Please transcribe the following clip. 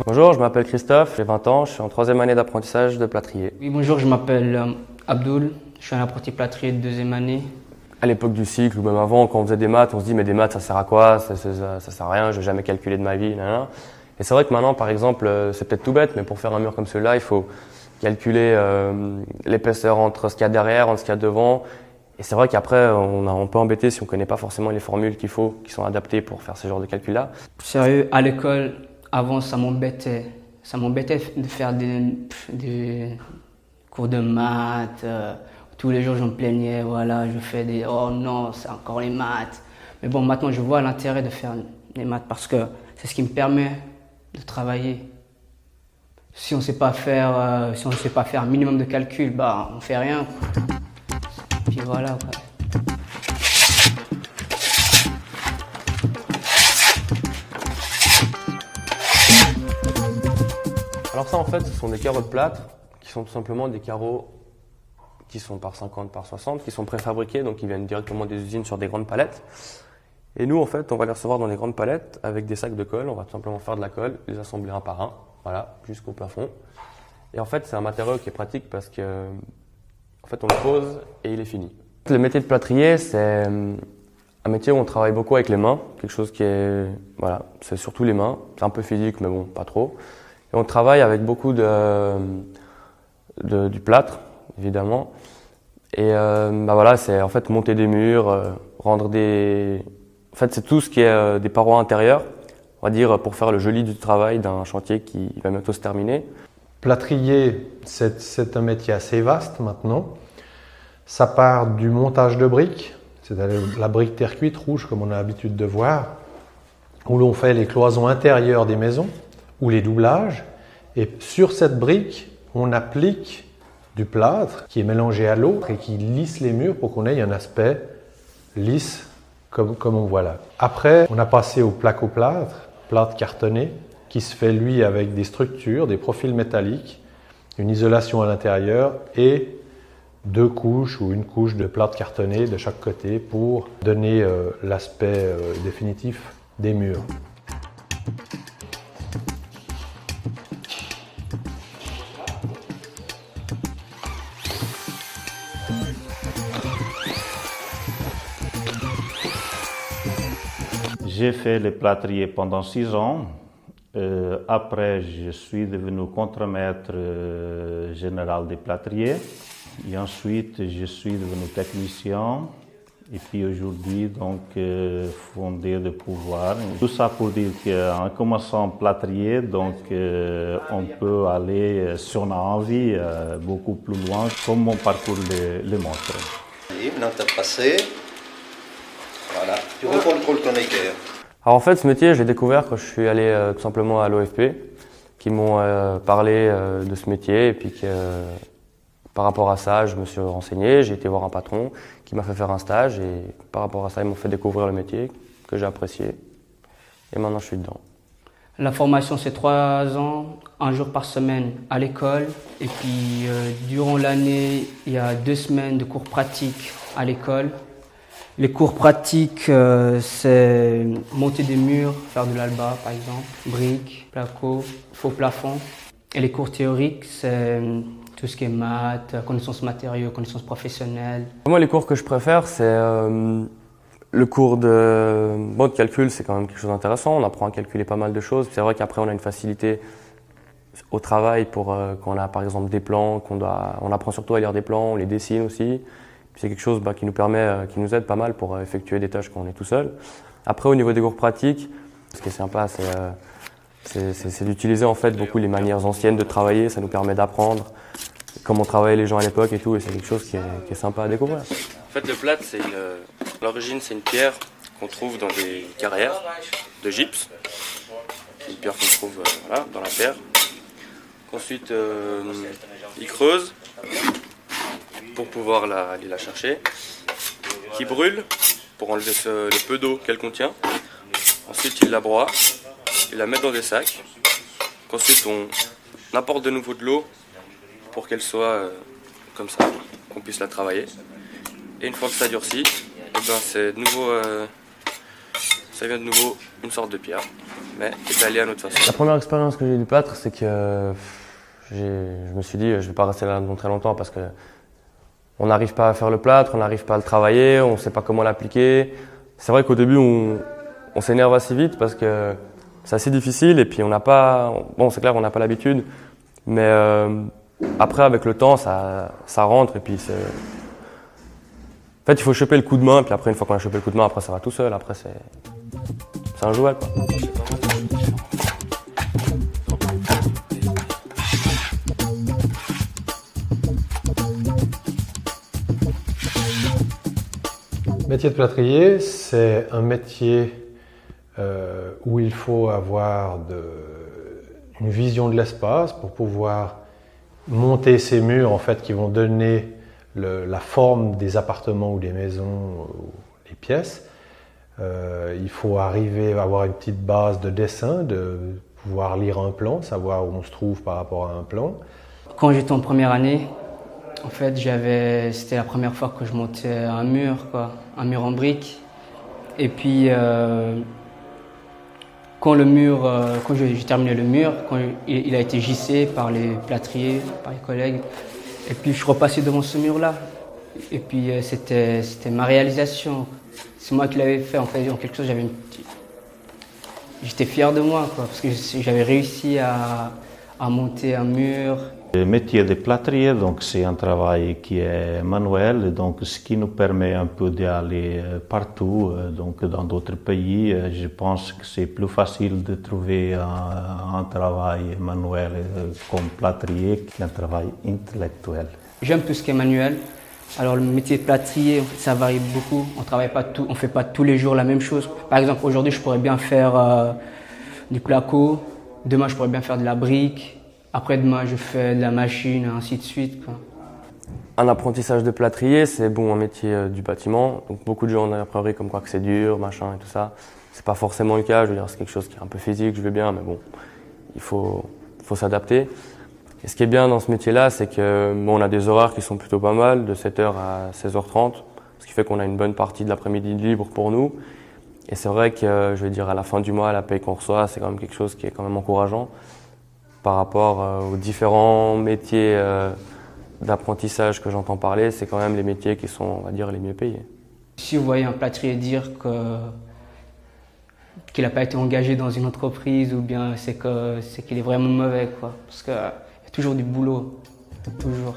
Bonjour, je m'appelle Christophe, j'ai 20 ans, je suis en 3e année d'apprentissage de plâtrier. Oui, bonjour, je m'appelle Abdoul, je suis un apprenti plâtrier de 2e année. À l'époque du cycle ou même avant, quand on faisait des maths, on se dit mais des maths ça sert à quoi? Ça sert à rien, je vais jamais calculer de ma vie. Nanana. Et c'est vrai que maintenant, par exemple, c'est peut-être tout bête, mais pour faire un mur comme celui-là, il faut calculer l'épaisseur entre ce qu'il y a derrière, entre ce qu'il y a devant. Et c'est vrai qu'après, on peut embêter si on connaît pas forcément les formules qu'il faut, qui sont adaptées pour faire ce genre de calcul-là. Sérieux, à l'école, avant, ça m'embêtait. Ça m'embêtait de faire des cours de maths. Tous les jours, je me plaignais, voilà, je fais des « oh non, c'est encore les maths ». Mais bon, maintenant, je vois l'intérêt de faire les maths parce que c'est ce qui me permet de travailler. Si on ne sait pas faire un minimum de calcul, bah, on fait rien. Puis voilà, quoi. Alors ça, en fait, ce sont des carreaux de plâtre qui sont tout simplement des carreaux qui sont par 50 par 60, qui sont préfabriqués, donc ils viennent directement des usines sur des grandes palettes. Et nous, en fait, on va les recevoir dans des grandes palettes avec des sacs de colle. On va tout simplement faire de la colle, les assembler un par un, voilà, jusqu'au plafond. Et en fait, c'est un matériau qui est pratique parce que, en fait, on le pose et il est fini. Le métier de plâtrier, c'est un métier où on travaille beaucoup avec les mains, quelque chose qui est, voilà, c'est surtout les mains. C'est un peu physique, mais bon, pas trop. Et on travaille avec beaucoup du plâtre, évidemment. Et bah voilà, c'est en fait monter des murs, rendre des... En fait, c'est tout ce qui est des parois intérieures, on va dire, pour faire le joli du travail d'un chantier qui va bientôt se terminer. Plâtrier, c'est un métier assez vaste maintenant. Ça part du montage de briques, c'est-à-dire la brique terre cuite rouge comme on a l'habitude de voir, où l'on fait les cloisons intérieures des maisons ou les doublages. Et sur cette brique, on applique du plâtre qui est mélangé à l'eau et qui lisse les murs pour qu'on ait un aspect lisse comme on voit là. Après, on a passé au placo-plâtre, plâtre cartonné, qui se fait lui avec des structures, des profils métalliques, une isolation à l'intérieur et 2 couches ou une couche de plâtre cartonné de chaque côté pour donner l'aspect définitif des murs. J'ai fait le plâtrier pendant 6 ans. Après, je suis devenu contremaître général des plâtriers. Et ensuite, je suis devenu technicien. Et puis aujourd'hui, donc, fondé de pouvoir. Tout ça pour dire qu'en commençant plâtrier, donc, on peut aller, si on a envie, beaucoup plus loin, comme mon parcours le montre. Et maintenant, tu as passé. Voilà, tu recontrôles ton équerre. Alors en fait, ce métier, je l'ai découvert quand je suis allé tout simplement à l'OFP, qui m'ont parlé de ce métier et puis que par rapport à ça, je me suis renseigné, j'ai été voir un patron qui m'a fait faire un stage et par rapport à ça, ils m'ont fait découvrir le métier que j'ai apprécié et maintenant je suis dedans. La formation, c'est 3 ans, 1 jour par semaine à l'école. Et puis, durant l'année, il y a 2 semaines de cours pratiques à l'école. Les cours pratiques, c'est monter des murs, faire de l'alba par exemple, briques, placo, faux plafond. Et les cours théoriques, c'est tout ce qui est maths, connaissances matériaux, connaissances professionnelles. Moi, les cours que je préfère, c'est le cours de calcul, c'est quand même quelque chose d'intéressant. On apprend à calculer pas mal de choses. C'est vrai qu'après, on a une facilité au travail pour quand on a par exemple des plans, on apprend surtout à lire des plans, on les dessine aussi. C'est quelque chose qui nous permet, qui nous aide pas mal pour effectuer des tâches quand on est tout seul. Après, au niveau des cours pratiques, ce qui est sympa, c'est d'utiliser en fait beaucoup les manières anciennes de travailler. Ça nous permet d'apprendre comment travaillaient les gens à l'époque et tout. Et c'est quelque chose qui est sympa à découvrir. En fait, le plâtre, l'origine, c'est une pierre qu'on trouve dans des carrières de gypse. C'est une pierre qu'on trouve voilà, dans la terre. Ensuite, ils creusent pour pouvoir aller la chercher, qui brûle pour enlever le peu d'eau qu'elle contient. Ensuite, ils la broient, ils la mettent dans des sacs. Ensuite, on apporte de nouveau de l'eau pour qu'elle soit comme ça, qu'on puisse la travailler. Et une fois que ça durcit, eh ben, c'est de nouveau, ça devient de nouveau une sorte de pierre, mais étalée à notre façon. La première expérience que j'ai eu du plâtre, c'est que je me suis dit je vais pas rester là très longtemps parce que on n'arrive pas à faire le plâtre, on n'arrive pas à le travailler, on ne sait pas comment l'appliquer. C'est vrai qu'au début on s'énerve assez vite parce que c'est assez difficile et puis on n'a pas, bon c'est clair on n'a pas l'habitude, mais après avec le temps ça rentre et puis c'est, en fait il faut choper le coup de main puis après une fois qu'on a chopé le coup de main après ça va tout seul, après c'est un jouet quoi. Le métier de plâtrier, c'est un métier où il faut avoir une vision de l'espace pour pouvoir monter ces murs en fait, qui vont donner la forme des appartements ou des maisons ou des pièces. Il faut arriver à avoir une petite base de dessin, de pouvoir lire un plan, savoir où on se trouve par rapport à un plan. Quand j'étais en première année, en fait, c'était la première fois que je montais un mur, un mur en briques. Et puis, quand j'ai terminé le mur, quand il a été gissé par les plâtriers, par les collègues, et puis je suis repassé devant ce mur-là. Et puis c'était ma réalisation. C'est moi qui l'avais fait, en fait, en quelque chose, j'étais fier de moi, parce que j'avais réussi à monter un mur. Le métier de plâtrier, donc c'est un travail qui est manuel, donc ce qui nous permet un peu d'aller partout, donc dans d'autres pays. Je pense que c'est plus facile de trouver un travail manuel comme plâtrier qu'un travail intellectuel. J'aime tout ce qui est manuel. Alors le métier de plâtrier, ça varie beaucoup. On fait pas tous les jours la même chose. Par exemple, aujourd'hui, je pourrais bien faire du placo. Demain, je pourrais bien faire de la brique. Après-demain, je fais de la machine, ainsi de suite. Un apprentissage de plâtrier, c'est un métier du bâtiment. Donc beaucoup de gens ont a priori comme quoi que c'est dur, machin et tout ça. C'est pas forcément le cas. Je veux dire, c'est quelque chose qui est un peu physique, je veux bien, mais bon, il faut s'adapter. Et ce qui est bien dans ce métier-là, c'est que on a des horaires qui sont plutôt pas mal, de 7h à 16h30, ce qui fait qu'on a une bonne partie de l'après-midi libre pour nous. Et c'est vrai que, je veux dire, à la fin du mois, la paye qu'on reçoit, c'est quand même quelque chose qui est quand même encourageant par rapport aux différents métiers d'apprentissage que j'entends parler. C'est quand même les métiers qui sont, on va dire, les mieux payés. Si vous voyez un plâtrier dire qu'il n'a pas été engagé dans une entreprise, ou bien c'est qu'il est vraiment mauvais, parce qu'il y a toujours du boulot, toujours.